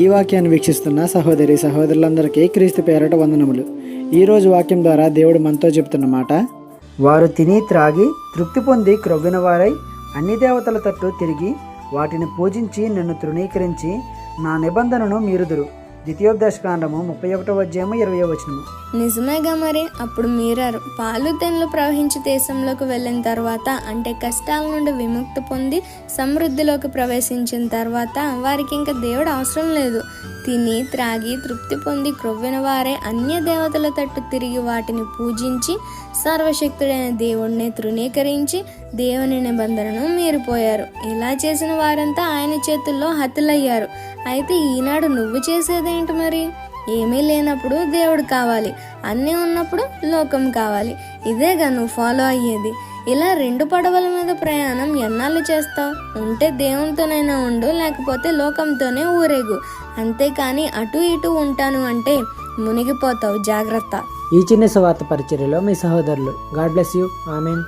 ఈ వాక్యాన్ని వీక్షిస్తున్న సహోదరులందరికీ క్రీస్తు పేరట వందనములు. ఈరోజు వాక్యం ద్వారా దేవుడు మనతో చెప్తున్న మాట, వారు తిని త్రాగి తృప్తి పొంది క్రొవ్విన వారై అన్ని దేవతల తట్టు తిరిగి వాటిని పూజించి నన్ను తృణీకరించి నా నిబంధనను మీరుదురు. ద్వితీయోపదేశకాండము 31:20. నిజమేగా మరి. అప్పుడు మీరారు పాలు తెన్నులు ప్రవహించి దేశంలోకి వెళ్ళిన తర్వాత, అంటే కష్టాల నుండి విముక్తి పొంది సమృద్ధిలోకి ప్రవేశించిన తర్వాత వారికి ఇంకా దేవుడు అవసరం లేదు. తిని త్రాగి తృప్తి పొంది క్రొవ్విన వారే అన్య దేవతల తట్టు తిరిగి వాటిని పూజించి సర్వశక్తుడైన దేవుడిని తృణీకరించి దేవుని నిబంధనను మీరిపోయారు. ఇలా చేసిన వారంతా ఆయన చేతుల్లో హతులయ్యారు. అయితే ఈనాడు నువ్వు చేసేదేంటి మరి? ఏమీ లేనప్పుడు దేవుడు కావాలి, అన్నీ ఉన్నప్పుడు లోకం కావాలి. ఇదేగా నువ్వు ఫాలో అయ్యేది. ఇలా 2 పడవల మీద ప్రయాణం ఎన్నాళ్ళు చేస్తావు? ఉంటే దేవునితోనైనా ఉండు, లేకపోతే లోకంతోనే ఊరేగు. అంతేకాని అటు ఇటు ఉంటాను అంటే మునిగిపోతావు. జాగ్రత్త. ఈ చిన్న సువార్త పరిచర్యలో మీ సహోదరులు. God bless you. ఆమేన్.